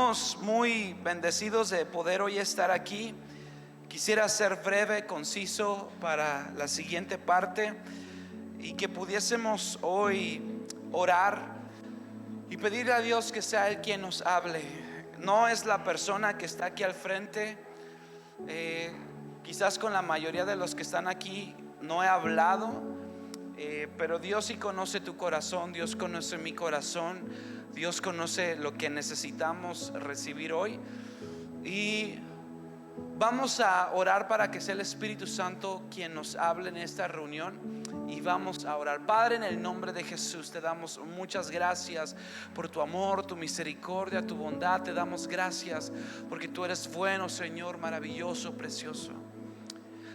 Estamos muy bendecidos de poder hoy estar aquí. Quisiera ser breve, conciso para la siguiente parte y que pudiésemos hoy orar y pedirle a Dios que sea Él quien nos hable. No es la persona que está aquí al frente. Quizás con la mayoría de los que están aquí no he hablado, pero Dios sí conoce tu corazón, Dios conoce mi corazón, Dios conoce lo que necesitamos recibir hoy. Y vamos a orar para que sea el Espíritu Santo quien nos hable en esta reunión. Y vamos a orar. Padre, en el nombre de Jesús te damos muchas gracias por tu amor, tu misericordia, tu bondad. Te damos gracias porque tú eres bueno, Señor, maravilloso, precioso.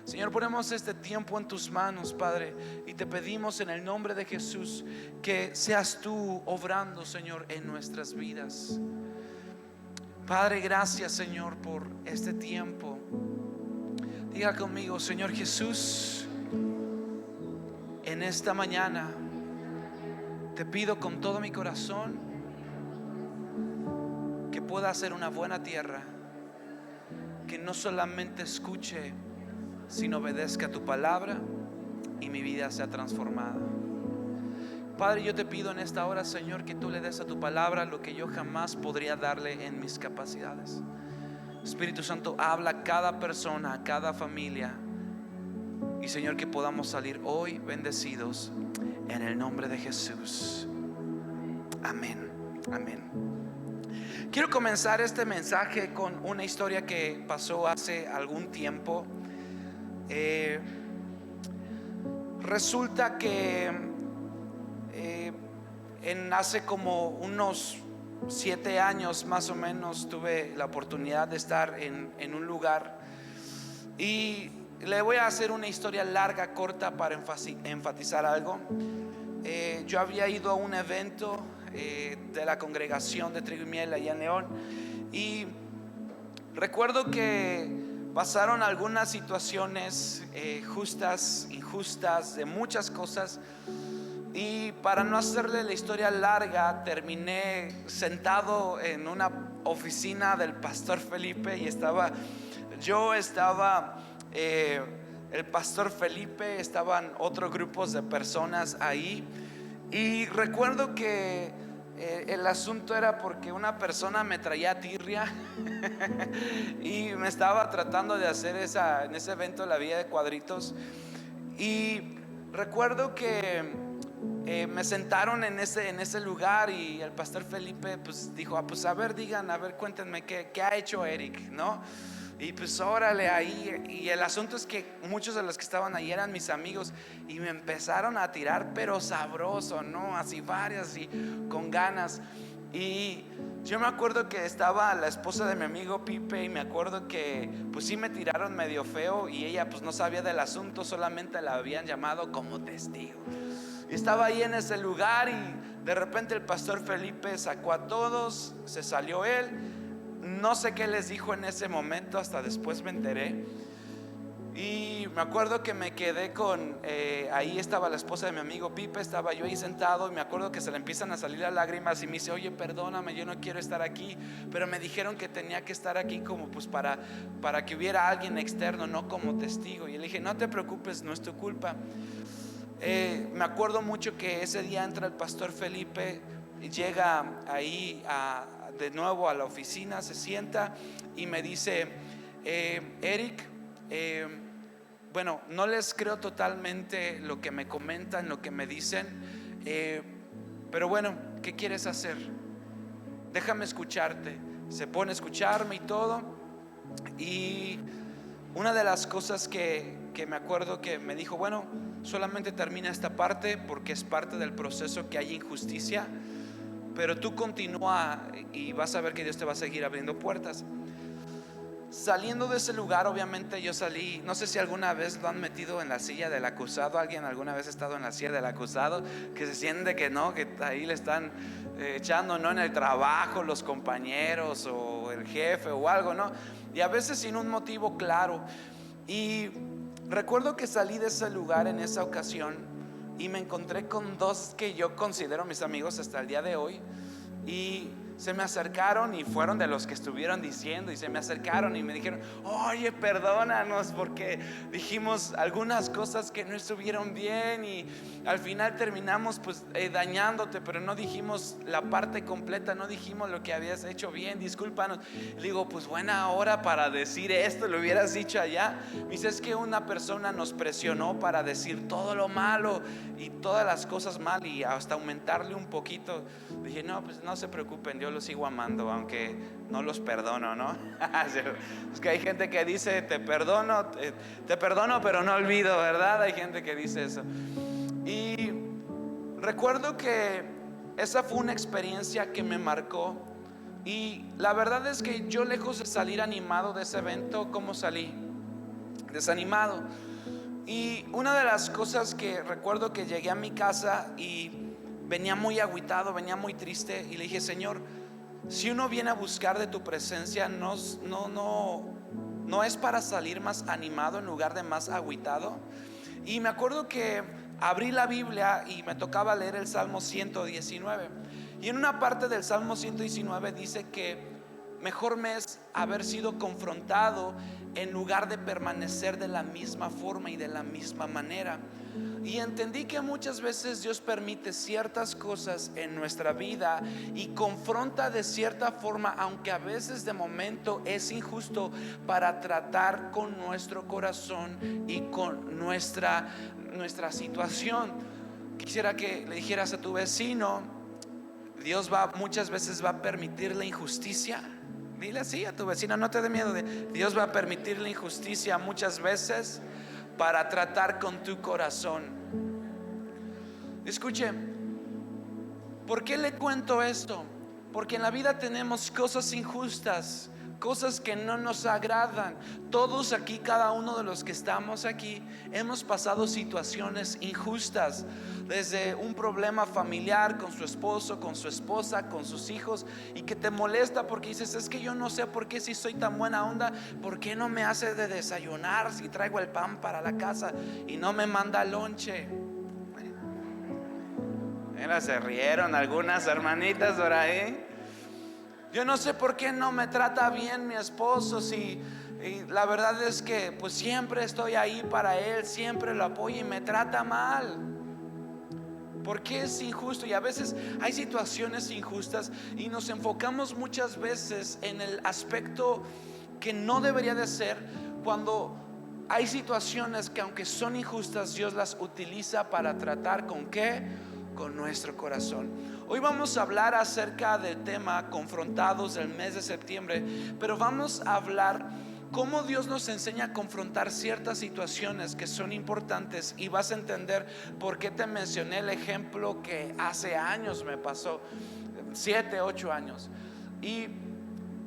Señor, ponemos este tiempo en tus manos, Padre, y te pedimos en el nombre de Jesús que seas tú obrando, Señor, en nuestras vidas. Padre, gracias, Señor, por este tiempo. Diga conmigo: Señor Jesús, en esta mañana te pido con todo mi corazón que pueda ser una buena tierra, que no solamente escuche, sino obedezca a tu palabra y mi vida sea transformada. Padre, yo te pido en esta hora, Señor, que tú le des a tu palabra lo que yo jamás podría darle en mis capacidades. Espíritu Santo, habla a cada persona, a cada familia. Y Señor, que podamos salir hoy bendecidos en el nombre de Jesús. Amén, amén. Quiero comenzar este mensaje con una historia que pasó hace algún tiempo. Resulta que hace como unos 7 años más o menos tuve la oportunidad de estar en un lugar, y le voy a hacer una historia larga, corta, para enfatizar algo. Yo había ido a un evento de la congregación de Trigo y Miel allá en León, y recuerdo que pasaron algunas situaciones justas, injustas, de muchas cosas. Y para no hacerle la historia larga, terminé sentado en una oficina del pastor Felipe, y estaba el pastor Felipe, estaban otros grupos de personas ahí. Y recuerdo que el asunto era porque una persona me traía tirria y me estaba tratando de hacer en ese evento la vida de cuadritos. Y recuerdo que me sentaron en ese lugar, y el pastor Felipe pues dijo: pues a ver, digan, a ver, cuéntenme qué ha hecho Eric, ¿no? Y pues órale ahí. Y el asunto es que muchos de los que estaban ahí eran mis amigos, y me empezaron a tirar, pero sabroso, ¿no? Así varias y con ganas. Y yo me acuerdo que estaba la esposa de mi amigo Pipe, y me acuerdo que pues sí me tiraron medio feo, y ella pues no sabía del asunto, solamente la habían llamado como testigo. Y estaba ahí en ese lugar, y de repente el pastor Felipe sacó a todos, se salió él. No sé qué les dijo en ese momento, hasta después me enteré. Y me acuerdo que me quedé ahí estaba la esposa de mi amigo Pipe, estaba yo ahí sentado, y me acuerdo que se le empiezan a salir las lágrimas, y me dice: oye, perdóname, yo no quiero estar aquí, pero me dijeron que tenía que estar aquí como pues para que hubiera alguien externo, no como testigo. Y le dije: no te preocupes, no es tu culpa. Me acuerdo mucho que ese día entra el pastor Felipe, llega ahí de nuevo a la oficina, se sienta y me dice: Eric, bueno, no les creo totalmente lo que me comentan, lo que me dicen, pero bueno, ¿qué quieres hacer? Déjame escucharte. Se pone a escucharme y todo. Y una de las cosas que me acuerdo que me dijo: bueno, solamente termina esta parte porque es parte del proceso, que hay injusticia, pero tú continúa y vas a ver que Dios te va a seguir abriendo puertas. Saliendo de ese lugar, obviamente yo salí. No sé si alguna vez lo han metido en la silla del acusado. ¿Alguien alguna vez ha estado en la silla del acusado? Que se siente que no, que ahí le están echando, ¿no? En el trabajo, los compañeros o el jefe o algo, ¿no? Y a veces sin un motivo claro. Y recuerdo que salí de ese lugar en esa ocasión, y me encontré con dos que yo considero mis amigos hasta el día de hoy. Y se me acercaron y fueron de los que estuvieron diciendo, y se me acercaron y me dijeron: oye, perdónanos porque dijimos algunas cosas que no estuvieron bien y al final terminamos pues dañándote, pero no dijimos la parte completa, no dijimos lo que habías hecho bien, discúlpanos. Le digo: pues buena hora para decir esto, lo hubieras dicho allá. Me dice: es que una persona nos presionó para decir todo lo malo y todas las cosas mal y hasta aumentarle un poquito. Dije: no, pues no se preocupen, yo los sigo amando, aunque no los perdono, ¿no? Es que hay gente que dice: te perdono, pero no olvido, ¿verdad? Hay gente que dice eso. Y recuerdo que esa fue una experiencia que me marcó. Y la verdad es que yo, lejos de salir animado de ese evento, ¿cómo salí? Desanimado. Y una de las cosas que recuerdo, que llegué a mi casa y venía muy agüitado, venía muy triste, y le dije: Señor, si uno viene a buscar de tu presencia, no es para salir más animado en lugar de más agüitado. Y me acuerdo que abrí la Biblia y me tocaba leer el Salmo 119. Y en una parte del Salmo 119 dice que mejor me es haber sido confrontado en lugar de permanecer de la misma forma y de la misma manera. Y entendí que muchas veces Dios permite ciertas cosas en nuestra vida y confronta de cierta forma, aunque a veces de momento es injusto, para tratar con nuestro corazón y con nuestra situación. Quisiera que le dijeras a tu vecino: Dios muchas veces va a permitir la injusticia. Dile así a tu vecino, no te dé miedo. Dios va a permitir la injusticia muchas veces para tratar con tu corazón. Escuche, ¿por qué le cuento esto? Porque en la vida tenemos cosas injustas, cosas que no nos agradan. Todos aquí, cada uno de los que estamos aquí, hemos pasado situaciones injustas. Desde un problema familiar con su esposo, con su esposa, con sus hijos, y que te molesta porque dices: es que yo no sé por qué, si soy tan buena onda, ¿por qué no me hace de desayunar si traigo el pan para la casa y no me manda lonche? Mira, se rieron algunas hermanitas por ahí. Yo no sé por qué no me trata bien mi esposo, y la verdad es que pues siempre estoy ahí para él, siempre lo apoyo, y me trata mal. Porque es injusto. Y a veces hay situaciones injustas y nos enfocamos muchas veces en el aspecto que no debería de ser, cuando hay situaciones que, aunque son injustas, Dios las utiliza para tratar ¿con qué? Con nuestro corazón. Hoy vamos a hablar acerca del tema confrontados del mes de septiembre, pero vamos a hablar cómo Dios nos enseña a confrontar ciertas situaciones que son importantes, y vas a entender por qué te mencioné el ejemplo que hace años me pasó, 7, 8 años. Y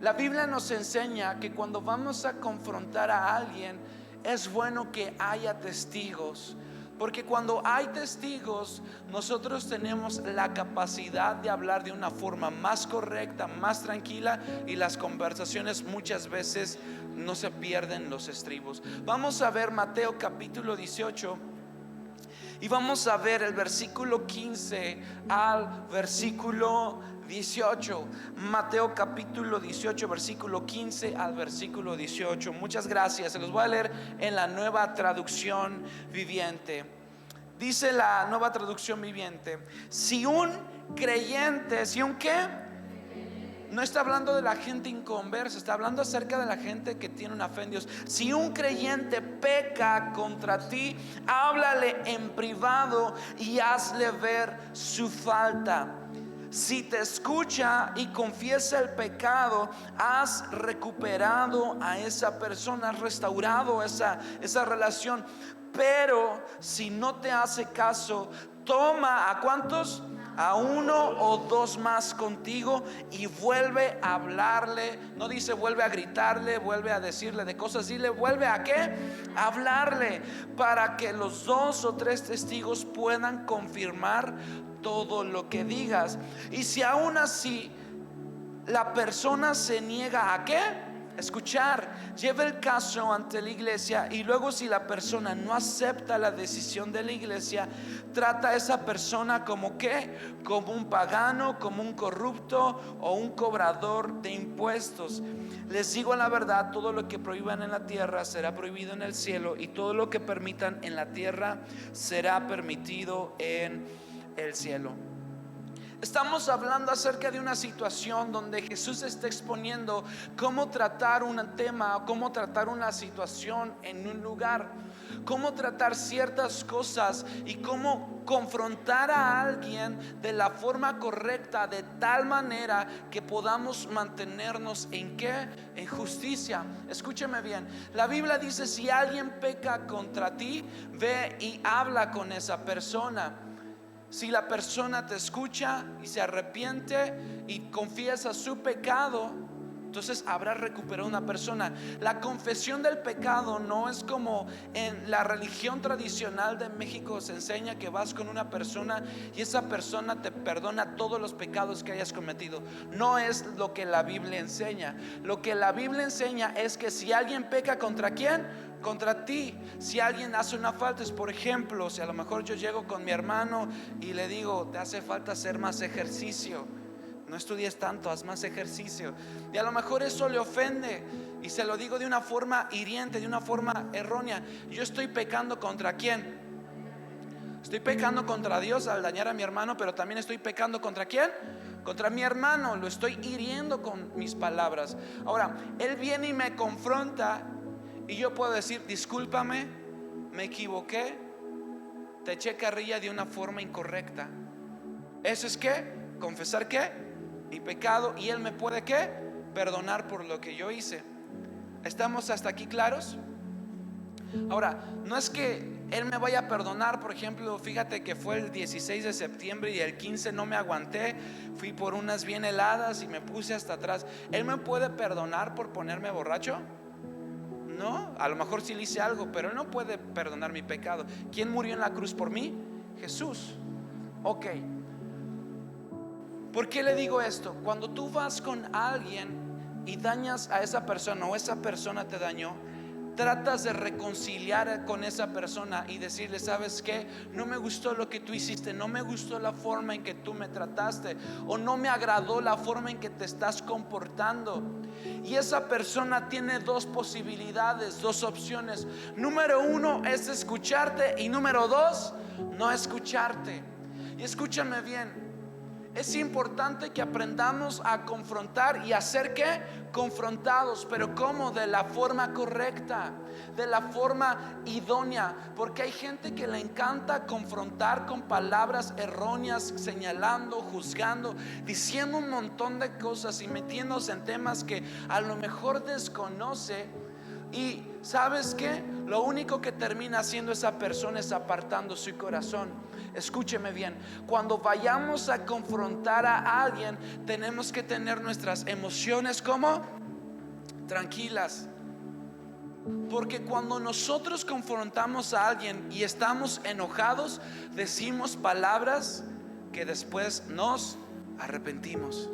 la Biblia nos enseña que cuando vamos a confrontar a alguien, es bueno que haya testigos. Porque cuando hay testigos, nosotros tenemos la capacidad de hablar de una forma más correcta, más tranquila, y las conversaciones muchas veces no se pierden los estribos. Vamos a ver Mateo capítulo 18 y vamos a ver el versículo 15 al versículo 18. Mateo capítulo 18, versículo 15 al versículo 18. Muchas gracias. Se los voy a leer en la Nueva Traducción Viviente. Dice la Nueva Traducción Viviente: si un creyente, si un qué, no está hablando de la gente inconversa, está hablando acerca de la gente que tiene una fe en Dios. Si un creyente peca contra ti, háblale en privado y hazle ver su falta. Si te escucha y confiesa el pecado, has recuperado a esa persona, has restaurado esa relación. Pero si no te hace caso, toma ¿a cuántos? A uno o dos más contigo y vuelve a hablarle. No dice vuelve a gritarle, vuelve a decirle de cosas. Dile vuelve a ¿qué? A hablarle, para que los 2 o 3 testigos puedan confirmar todo lo que digas. Y si aún así la persona se niega ¿a qué? escuchar, lleva el caso ante la iglesia, y luego si la persona no acepta la decisión de la iglesia, trata a esa persona como ¿qué? Como un pagano, como un corrupto o un cobrador de impuestos. Les digo la verdad, todo lo que prohíban en la tierra será prohibido en el cielo, y todo lo que permitan en la tierra será permitido en el cielo. Estamos hablando acerca de una situación donde Jesús está exponiendo cómo tratar un tema, cómo tratar una situación en un lugar, cómo tratar ciertas cosas y cómo confrontar a alguien de la forma correcta, de tal manera que podamos mantenernos en ¿qué? En justicia. Escúcheme bien, la Biblia dice: si alguien peca contra ti, ve y habla con esa persona. Si la persona te escucha y se arrepiente y confiesa su pecado, entonces habrá recuperado una persona. La confesión del pecado no es como en la religión tradicional de México se enseña, que vas con una persona y esa persona te perdona todos los pecados que hayas cometido. No es lo que la Biblia enseña. Lo que la Biblia enseña es que si alguien peca, ¿contra quién? Contra ti. Si alguien hace una falta, es por ejemplo, si a lo mejor yo llego con mi hermano y le digo: te hace falta hacer más ejercicio, no estudies tanto, haz más ejercicio. Y a lo mejor eso le ofende y se lo digo de una forma hiriente, de una forma errónea. Yo estoy pecando ¿contra quién? Estoy pecando contra Dios al dañar a mi hermano, pero también estoy pecando ¿contra quién? Contra mi hermano, lo estoy hiriendo con mis palabras. Ahora, él viene y me confronta y yo puedo decir: discúlpame, me equivoqué, te eché carrilla de una forma incorrecta. Eso es ¿qué? Confesar ¿qué? Mi pecado, y él me puede ¿qué? Perdonar por lo que yo hice. ¿Estamos hasta aquí claros? Ahora, no es que él me vaya a perdonar. Por ejemplo, fíjate que fue el 16 de septiembre y el 15 no me aguanté, fui por unas bien heladas y me puse hasta atrás. ¿Él me puede perdonar por ponerme borracho? No, a lo mejor sí le hice algo, pero él no puede perdonar mi pecado. ¿Quién murió en la cruz por mí? Jesús. Ok. ¿Por qué le digo esto? Cuando tú vas con alguien y dañas a esa persona o esa persona te dañó, tratas de reconciliar con esa persona y decirle: ¿sabes qué? No me gustó lo que tú hiciste, no me gustó la forma en que tú me trataste, o no me agradó la forma en que te estás comportando. Y esa persona tiene dos posibilidades, dos opciones. Número uno es escucharte, y número dos, no escucharte. Y escúchame bien, es importante que aprendamos a confrontar y a ser ¿qué? Confrontados, pero ¿cómo? De la forma correcta, de la forma idónea. Porque hay gente que le encanta confrontar con palabras erróneas, señalando, juzgando, diciendo un montón de cosas y metiéndose en temas que a lo mejor desconoce. Y ¿sabes qué? Lo único que termina haciendo esa persona es apartando su corazón. Escúcheme bien, cuando vayamos a confrontar a alguien, tenemos que tener nuestras emociones ¿cómo? Tranquilas. Porque cuando nosotros confrontamos a alguien y estamos enojados, decimos palabras que después nos arrepentimos.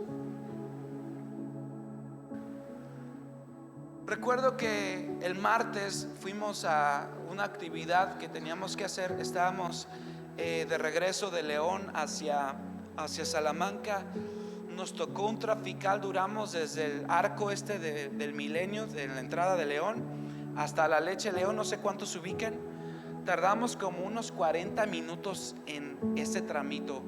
Recuerdo que el martes fuimos a una actividad que teníamos que hacer. Estábamos de regreso de León hacia Salamanca. Nos tocó un trafical. Duramos desde el arco del Milenio, de la entrada de León, hasta la Leche León. No sé cuántos ubiquen. Tardamos como unos 40 minutos en ese tramito.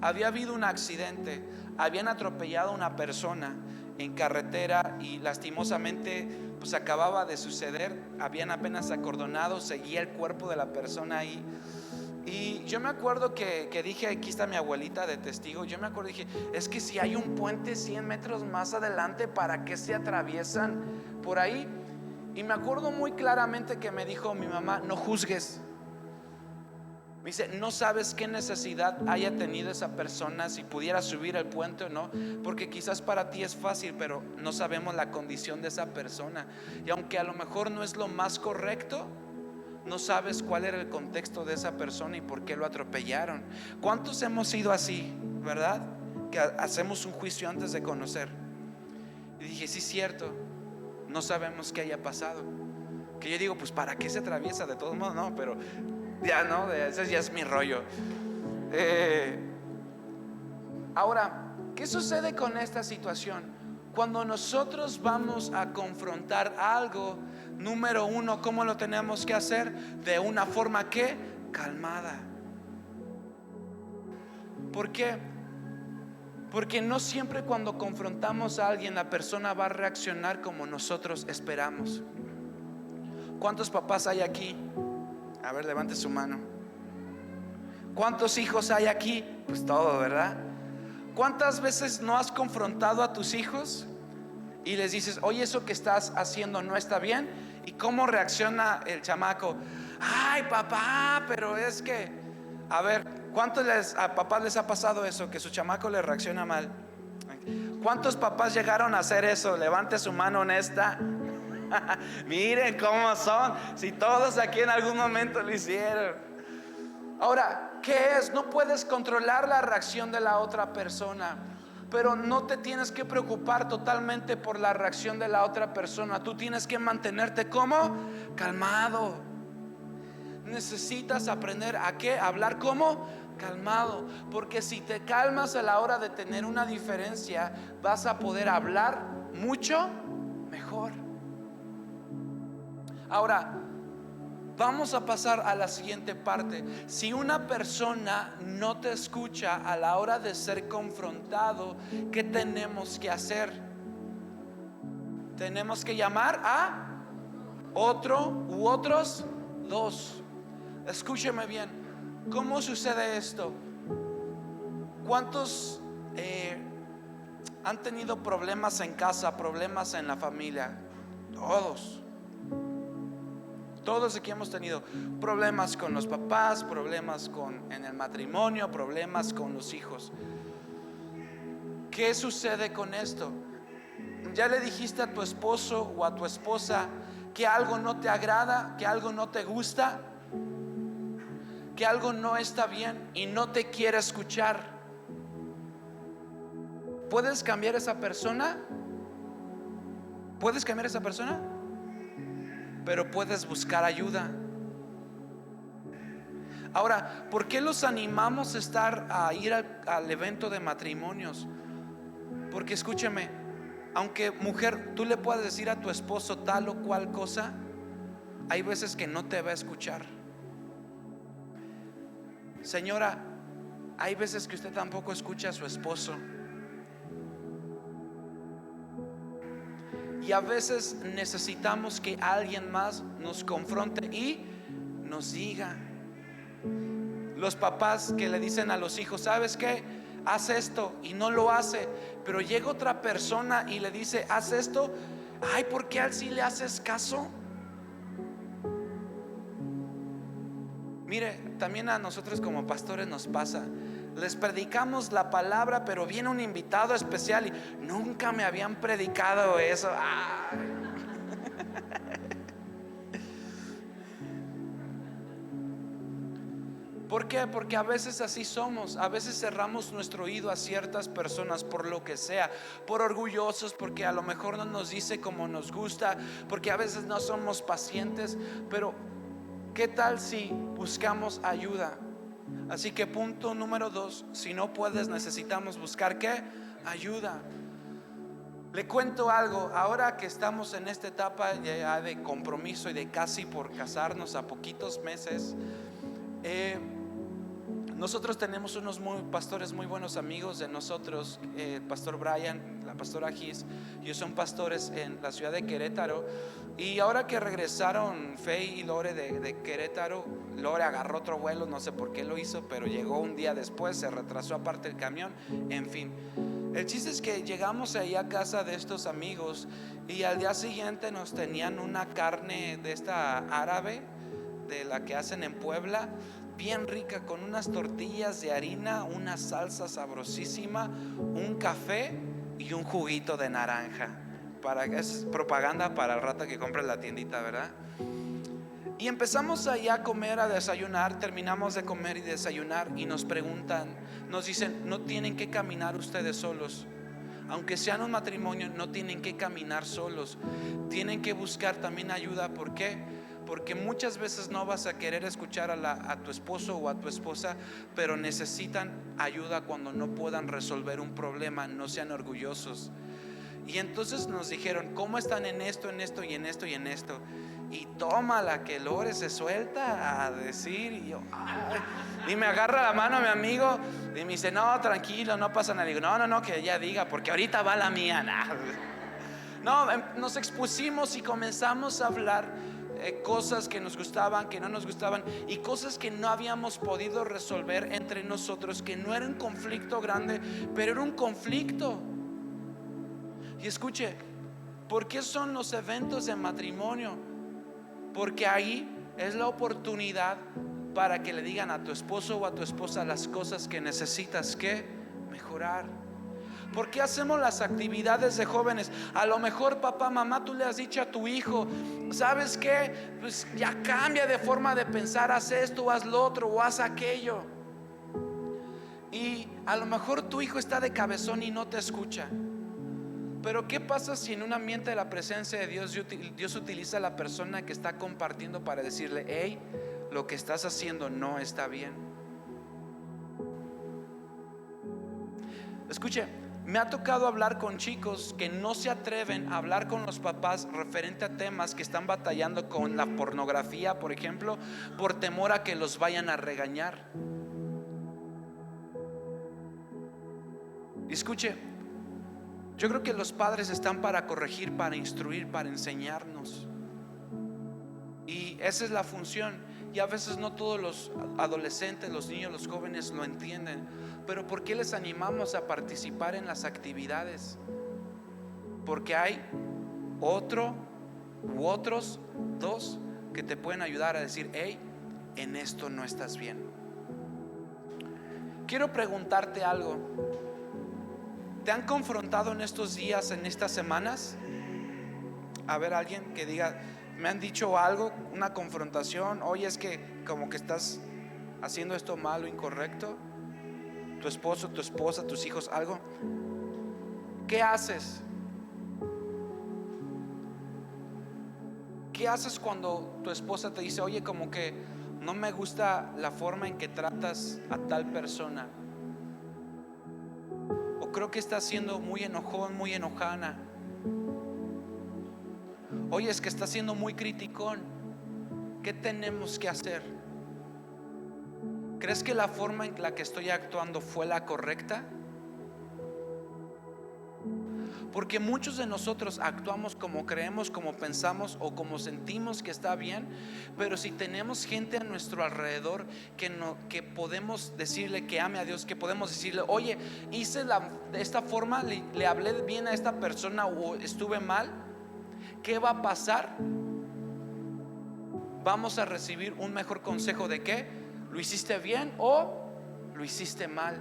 Había habido un accidente, habían atropellado a una persona en carretera y lastimosamente pues acababa de suceder. Habían apenas acordonado, seguía el cuerpo de la persona ahí. Y yo me acuerdo que dije: aquí está mi abuelita de testigo. Yo me acuerdo, dije: es que si hay un puente 100 metros más adelante, ¿para qué se atraviesan por ahí? Y me acuerdo muy claramente que me dijo mi mamá: no juzgues. Me dice: no sabes qué necesidad haya tenido esa persona, si pudiera subir el puente o no, porque quizás para ti es fácil, pero no sabemos la condición de esa persona. Y aunque a lo mejor no es lo más correcto, no sabes cuál era el contexto de esa persona y por qué lo atropellaron. ¿Cuántos hemos sido así, verdad? Que hacemos un juicio antes de conocer. Y dije: sí, cierto, no sabemos qué haya pasado. Que yo digo, pues ¿para qué se atraviesa? De todos modos, no, pero ya no, ese ya es mi rollo. Ahora, ¿qué sucede con esta situación? Cuando nosotros vamos a confrontar algo, número uno, ¿cómo lo tenemos que hacer? De una forma que calmada. ¿Por qué? Porque no siempre cuando confrontamos a alguien la persona va a reaccionar como nosotros esperamos. ¿Cuántos papás hay aquí? A ver, levante su mano. ¿Cuántos hijos hay aquí? Pues todo, ¿verdad? ¿Cuántas veces no has confrontado a tus hijos y les dices, oye, eso que estás haciendo no está bien? ¿Y cómo reacciona el chamaco? Ay, papá, pero es que... A ver, ¿cuántos a papás les ha pasado eso? Que su chamaco le reacciona mal. ¿Cuántos papás llegaron a hacer eso? Levante su mano honesta. Miren cómo son. Si todos aquí en algún momento lo hicieron. Ahora, ¿qué es? No puedes controlar la reacción de la otra persona, pero no te tienes que preocupar totalmente por la reacción de la otra persona. Tú tienes que mantenerte como calmado. Necesitas aprender a qué, hablar como calmado, porque si te calmas a la hora de tener una diferencia, vas a poder hablar mucho mejor. Ahora, vamos a pasar a la siguiente parte. Si una persona no te escucha a la hora de ser confrontado, ¿qué tenemos que hacer? Tenemos que llamar a otro u otros dos. Escúcheme bien. ¿Cómo sucede esto? ¿Cuántos han tenido problemas en casa, problemas en la familia? Todos aquí hemos tenido problemas con los papás, problemas en el matrimonio, problemas con los hijos. ¿Qué sucede con esto? ¿Ya le dijiste a tu esposo o a tu esposa que algo no te agrada, que algo no te gusta, que algo no está bien y no te quiere escuchar? ¿Puedes cambiar esa persona? ¿Puedes cambiar esa persona? Pero puedes buscar ayuda. Ahora, ¿por qué los animamos a ir al evento de matrimonios? Porque escúcheme, aunque mujer, tú le puedes decir a tu esposo tal o cual cosa, hay veces que no te va a escuchar. Señora, hay veces que usted tampoco escucha a su esposo. Y a veces necesitamos que alguien más nos confronte y nos diga. Los papás que le dicen a los hijos, ¿sabes qué? Haz esto, y no lo hace. Pero llega otra persona y le dice, haz esto. Ay, ¿por qué a él sí le haces caso? Mire, también a nosotros como pastores nos pasa. Les predicamos la palabra, pero viene un invitado especial y nunca me habían predicado eso. ¿Por qué? Porque a veces así somos. A veces cerramos nuestro oído a ciertas personas por lo que sea, por orgullosos, porque a lo mejor no nos dice como nos gusta, porque a veces no somos pacientes. Pero ¿qué tal si buscamos ayuda? Así que punto número 2, si no puedes, necesitamos buscar ¿qué? Ayuda. Le cuento algo, ahora que estamos en esta etapa ya de compromiso y de casi por casarnos a poquitos meses, nosotros tenemos unos pastores muy buenos amigos de nosotros, el pastor Brian, la pastora Gis. Ellos son pastores en la ciudad de Querétaro. Y ahora que regresaron Fey y Lore de Querétaro, Lore agarró otro vuelo, no sé por qué lo hizo, pero llegó un día después, se retrasó aparte el camión, en fin. El chiste es que llegamos ahí a casa de estos amigos y al día siguiente nos tenían una carne de esta árabe, de la que hacen en Puebla, bien rica, con unas tortillas de harina, una salsa sabrosísima, un café y un juguito de naranja. Es propaganda para el rato que compre en la tiendita, ¿verdad? Y empezamos allá a comer, a desayunar. Terminamos de comer y desayunar y nos preguntan, nos dicen, no tienen que caminar ustedes solos. aunque sean un matrimonio, no tienen que caminar solos, tienen que buscar también ayuda. ¿Por qué? Porque muchas veces no vas a querer escuchar a tu esposo o a tu esposa, pero necesitan ayuda cuando no puedan resolver un problema. No sean orgullosos. Y entonces nos dijeron: ¿cómo están en esto, en esto y en esto y en esto? Y tómala, que Lore se suelta a decir. Y yo, ay. Y me agarra la mano mi amigo y me dice: no, tranquilo, no pasa nada. Y digo: no, que ella diga, porque ahorita va la mía. No, nos expusimos y comenzamos a hablar cosas que nos gustaban, que no nos gustaban, y cosas que no habíamos podido resolver entre nosotros, que no era un conflicto grande, pero era un conflicto. Y escuche, ¿por qué son los eventos de matrimonio? Porque ahí es la oportunidad para que le digan a tu esposo o a tu esposa las cosas que necesitas que mejorar. ¿Por qué hacemos las actividades de jóvenes? A lo mejor, papá, mamá, tú le has dicho a tu hijo: ¿sabes qué? Pues ya cambia de forma de pensar, haz esto, haz lo otro o haz aquello. Y a lo mejor tu hijo está de cabezón y no te escucha. Pero ¿qué pasa si en un ambiente de la presencia de Dios, Dios utiliza a la persona que está compartiendo para decirle: hey, lo que estás haciendo no está bien? Escuche, me ha tocado hablar con chicos que no se atreven a hablar con los papás referente a temas que están batallando con la pornografía, por ejemplo, por temor a que los vayan a regañar. Y escuche, yo creo que los padres están para corregir, para instruir, para enseñarnos. Y esa es la función. Y a veces no todos los adolescentes, los niños, los jóvenes lo entienden. Pero ¿por qué les animamos a participar en las actividades? Porque hay otro u otros dos que te pueden ayudar a decir: hey, en esto no estás bien. Quiero preguntarte algo. ¿Te han confrontado en estos días, en estas semanas? A ver, alguien que diga: me han dicho algo, una confrontación. Oye, es que como que estás haciendo esto mal o incorrecto. Tu esposo, tu esposa, tus hijos, algo. ¿Qué haces? ¿Qué haces cuando tu esposa te dice: oye, como que no me gusta la forma en que tratas a tal persona? O creo que estás siendo muy enojón, muy enojana. Oye, es que estás siendo muy criticón. ¿Qué tenemos que hacer? ¿Crees que la forma en la que estoy actuando fue la correcta? Porque muchos de nosotros actuamos como creemos, como pensamos o como sentimos que está bien. Pero si tenemos gente a nuestro alrededor que podemos decirle que ame a Dios, que podemos decirle: oye, hice de esta forma, le hablé bien a esta persona o estuve mal, ¿qué va a pasar? Vamos a recibir un mejor consejo de que lo hiciste bien o lo hiciste mal.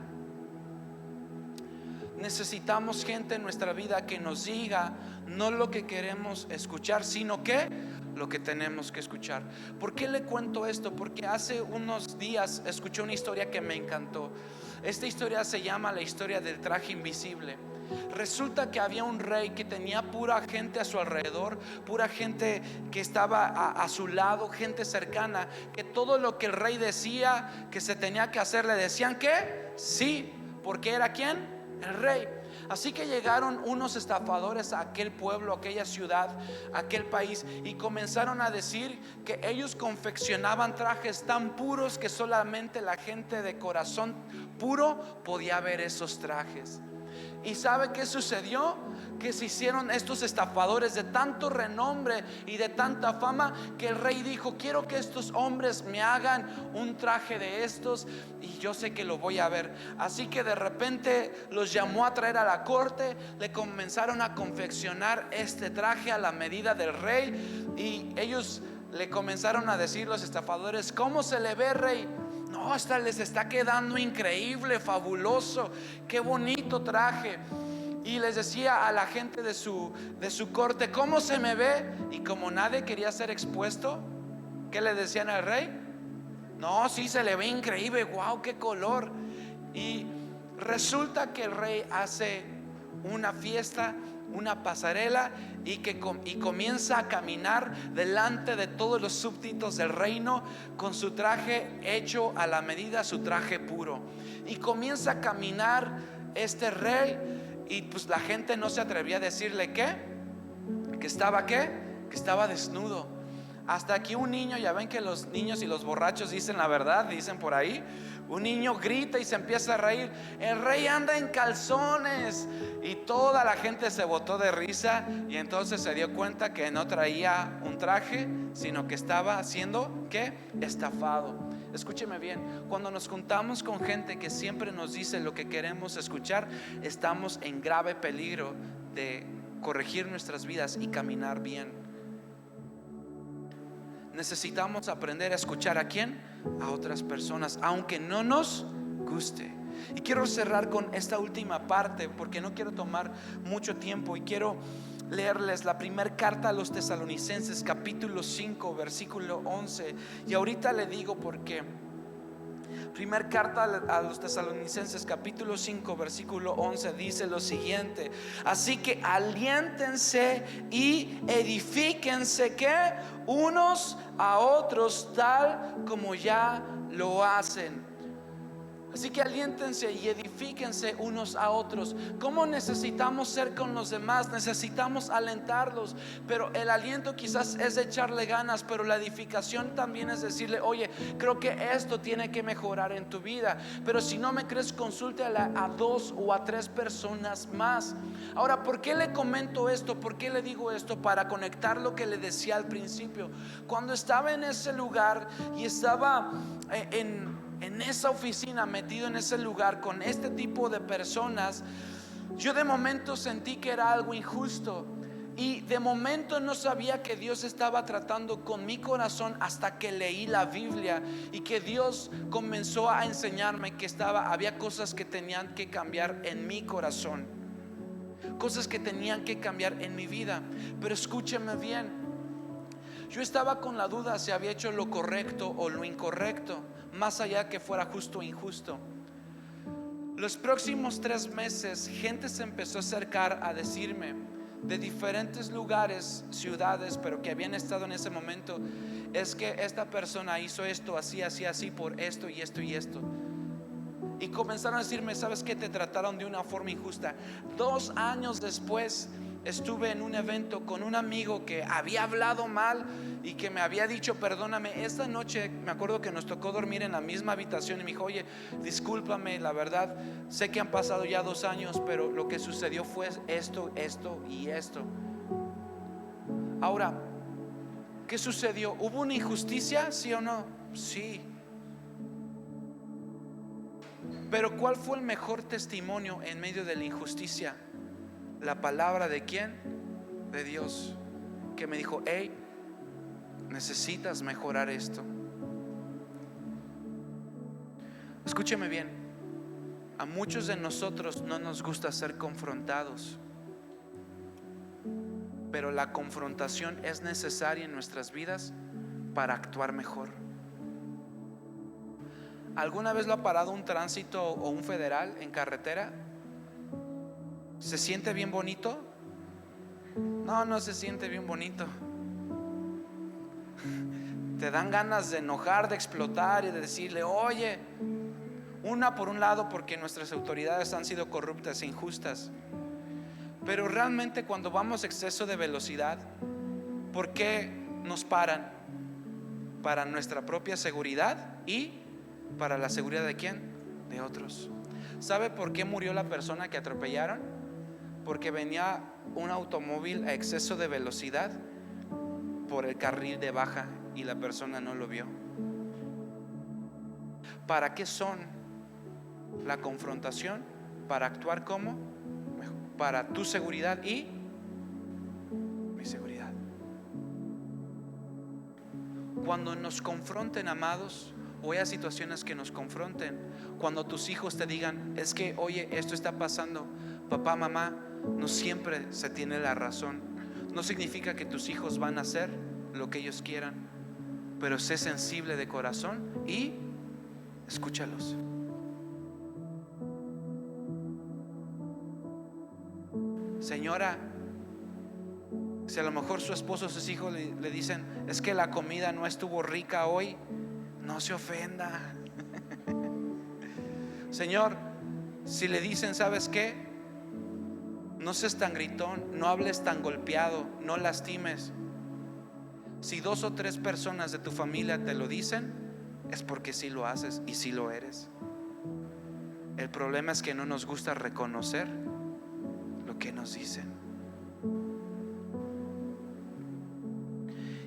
Necesitamos gente en nuestra vida que nos diga no lo que queremos escuchar, sino que lo que tenemos que escuchar. ¿Por qué le cuento esto? Porque hace unos días escuché una historia que me encantó. Esta historia se llama la historia del traje invisible. Resulta que había un rey que tenía pura gente a su alrededor, pura gente que estaba a su lado, gente cercana, que todo lo que el rey decía que se tenía que hacer, le decían que sí, porque era ¿quién? El rey. Así que llegaron unos estafadores a aquel pueblo, a aquella ciudad, a aquel país, y comenzaron a decir que ellos confeccionaban trajes tan puros que solamente la gente de corazón puro podía ver esos trajes. ¿Y sabe qué sucedió? Que se hicieron estos estafadores de tanto renombre y de tanta fama, que el rey dijo: quiero que estos hombres me hagan un traje de estos y yo sé que lo voy a ver. Así que de repente los llamó a traer a la corte, le comenzaron a confeccionar este traje a la medida del rey, y ellos le comenzaron a decir, los estafadores: ¿cómo se le ve, rey? No, hasta les está quedando increíble, fabuloso, qué bonito traje. Y les decía a la gente de su corte: ¿cómo se me ve? Y como nadie quería ser expuesto, ¿qué le decían al rey? No, sí, se le ve increíble, wow, qué color. Y resulta que el rey hace una fiesta, una pasarela, y comienza a caminar delante de todos los súbditos del reino con su traje hecho a la medida, su traje puro. Y comienza a caminar este rey, y pues la gente no se atrevía a decirle que estaba que estaba desnudo. Hasta aquí un niño, ya ven que los niños y los borrachos dicen la verdad, dicen por ahí. Un niño grita y se empieza a reír: el rey anda en calzones. Y toda la gente se botó de risa, y entonces se dio cuenta que no traía un traje, sino que estaba siendo ¿qué? Estafado. Escúcheme bien, cuando nos juntamos con gente que siempre nos dice lo que queremos escuchar, estamos en grave peligro de corregir nuestras vidas y caminar bien. Necesitamos aprender a escuchar ¿a quién? A otras personas, aunque no nos guste. Y quiero cerrar con esta última parte, porque no quiero tomar mucho tiempo, y quiero leerles la primera carta a los Tesalonicenses, capítulo 5, versículo 11. Y ahorita le digo por qué. Primer carta a los Tesalonicenses, capítulo 5, versículo 11, dice lo siguiente: así que aliéntense y edifíquense que unos a otros, tal como ya lo hacen. Así que aliéntense y edifíquense unos a otros. ¿Cómo necesitamos ser con los demás? Necesitamos alentarlos, pero el aliento quizás es echarle ganas, pero la edificación también es decirle: oye, creo que esto tiene que mejorar en tu vida. Pero si no me crees, consulte a 2 o a 3 personas más. Ahora, ¿por qué le comento esto? ¿Por qué le digo esto? Para conectar lo que le decía al principio. Cuando estaba en ese lugar y estaba en esa oficina, metido en ese lugar con este tipo de personas, yo de momento sentí que era algo injusto, y de momento no sabía que Dios estaba tratando con mi corazón hasta que leí la Biblia, y que Dios comenzó a enseñarme que había cosas que tenían que cambiar en mi corazón, cosas que tenían que cambiar en mi vida. Pero escúcheme bien, yo estaba con la duda si había hecho lo correcto o lo incorrecto, más allá que fuera justo o injusto. Los próximos 3 meses, gente se empezó a acercar a decirme de diferentes lugares, ciudades, pero que habían estado en ese momento: es que esta persona hizo esto, así, así, así, por esto y esto y esto. Y comenzaron a decirme: ¿sabes qué? Te trataron de una forma injusta. 2 años después, estuve en un evento con un amigo que había hablado mal y que me había dicho: perdóname. Esta noche me acuerdo que nos tocó dormir en la misma habitación, y me dijo: oye, discúlpame, la verdad, sé que han pasado ya 2 años, pero lo que sucedió fue esto, esto y esto. Ahora, ¿qué sucedió? ¿Hubo una injusticia? ¿Sí o no? Sí. Pero ¿cuál fue el mejor testimonio en medio de la injusticia? La palabra ¿de quién? De Dios, que me dijo: hey, necesitas mejorar esto. Escúcheme bien, a muchos de nosotros no nos gusta ser confrontados, pero la confrontación es necesaria en nuestras vidas para actuar mejor. ¿Alguna vez lo ha parado un tránsito o un federal en carretera? ¿Se siente bien bonito? No, no se siente bien bonito. Te dan ganas de enojar, de explotar y de decirle: oye, por un lado porque nuestras autoridades han sido corruptas e injustas, pero realmente cuando vamos a exceso de velocidad, ¿por qué nos paran? Para nuestra propia seguridad y para la seguridad ¿de quién? De otros. ¿Sabe por qué murió la persona que atropellaron? Porque venía un automóvil a exceso de velocidad por el carril de baja y la persona no lo vio. ¿Para qué son la confrontación? Para actuar como para tu seguridad y mi seguridad. Cuando nos confronten, amados, o haya situaciones que nos confronten, cuando tus hijos te digan: es que oye, esto está pasando, papá, mamá, no siempre se tiene la razón. No significa que tus hijos van a hacer lo que ellos quieran, pero sé sensible de corazón y escúchalos. Señora, si a lo mejor su esposo o sus hijos le dicen: es que la comida no estuvo rica hoy, no se ofenda. Señor, si le dicen: ¿sabes qué? No seas tan gritón, no hables tan golpeado, no lastimes. Si 2 o 3 personas de tu familia te lo dicen, es porque sí lo haces y sí lo eres. El problema es que no nos gusta reconocer lo que nos dicen.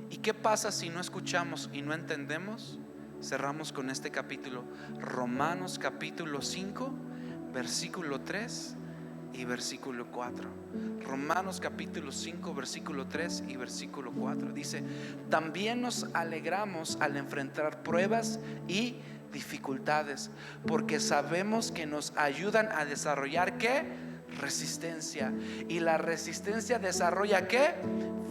¿Y qué pasa si no escuchamos y no entendemos? Cerramos con este capítulo, Romanos capítulo 5, versículo 3 y versículo 4. Romanos capítulo 5, versículo 3 y versículo 4 dice: también nos alegramos al enfrentar pruebas y dificultades, porque sabemos que nos ayudan a desarrollar ¿qué? Resistencia. Y la resistencia desarrolla ¿qué?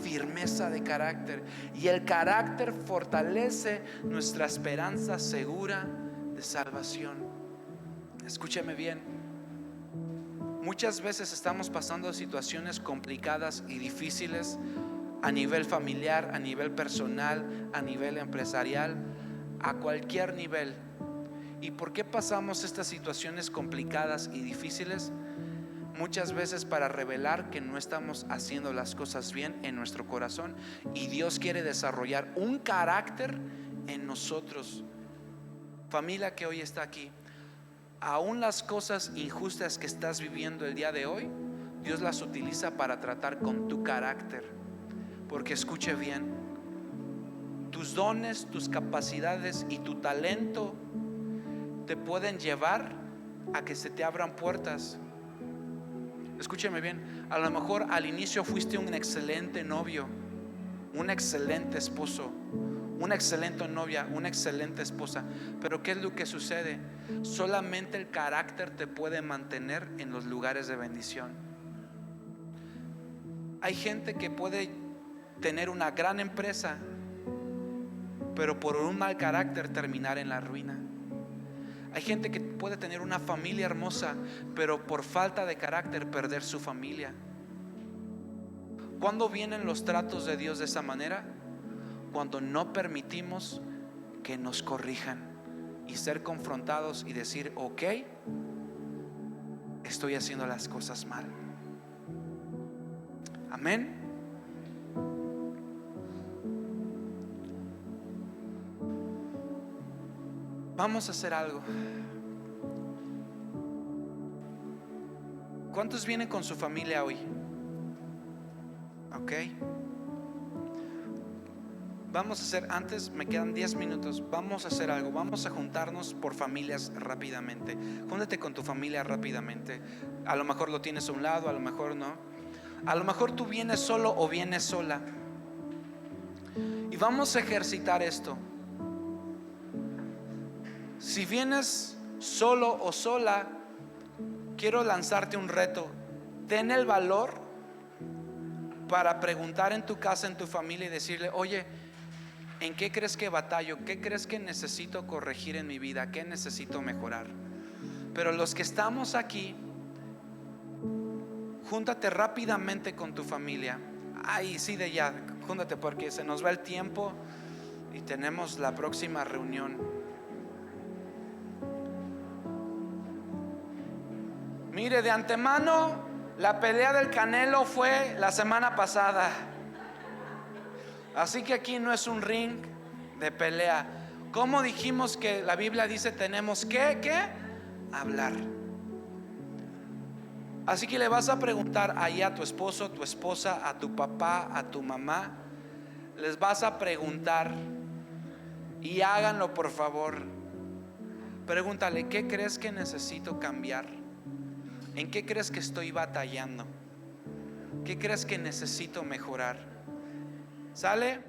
Firmeza de carácter. Y el carácter fortalece nuestra esperanza segura de salvación. Escúcheme bien. Muchas veces estamos pasando situaciones complicadas y difíciles a nivel familiar, a nivel personal, a nivel empresarial, a cualquier nivel. ¿Y por qué pasamos estas situaciones complicadas y difíciles? Muchas veces para revelar que no estamos haciendo las cosas bien en nuestro corazón, y Dios quiere desarrollar un carácter en nosotros. Familia que hoy está aquí, aún las cosas injustas que estás viviendo el día de hoy, Dios las utiliza para tratar con tu carácter. Porque escuche bien, tus dones, tus capacidades y tu talento te pueden llevar a que se te abran puertas. Escúcheme bien, a lo mejor al inicio fuiste un excelente novio, un excelente esposo, una excelente novia, una excelente esposa, pero ¿qué es lo que sucede? Solamente el carácter te puede mantener en los lugares de bendición. Hay gente que puede tener una gran empresa, pero por un mal carácter terminar en la ruina. Hay gente que puede tener una familia hermosa, pero por falta de carácter perder su familia. ¿Cuándo vienen los tratos de Dios de esa manera? Cuando no permitimos que nos corrijan y ser confrontados y decir: ok, estoy haciendo las cosas mal. Amén. Vamos a hacer algo. ¿Cuántos vienen con su familia hoy? Ok. Vamos a hacer, antes me quedan 10 minutos. Vamos a hacer algo. Vamos a juntarnos por familias rápidamente. Júntate con tu familia rápidamente. A lo mejor lo tienes a un lado, a lo mejor no. A lo mejor tú vienes solo o vienes sola. Y vamos a ejercitar esto. Si vienes solo o sola, quiero lanzarte un reto. Ten el valor para preguntar en tu casa, en tu familia, y decirle: oye, ¿en qué crees que batallo? ¿Qué crees que necesito corregir en mi vida? ¿Qué necesito mejorar? Pero los que estamos aquí, júntate rápidamente con tu familia. Ay, sí, de ya, júntate, porque se nos va el tiempo y tenemos la próxima reunión. Mire, de antemano, la pelea del Canelo fue la semana pasada. Así que aquí no es un ring de pelea. Como dijimos que la Biblia dice, tenemos que hablar. Así que le vas a preguntar ahí a tu esposo, tu esposa, a tu papá, a tu mamá. Les vas a preguntar, y háganlo por favor. Pregúntale: ¿qué crees que necesito cambiar? ¿En qué crees que estoy batallando? ¿Qué crees que necesito mejorar? ¿Sale?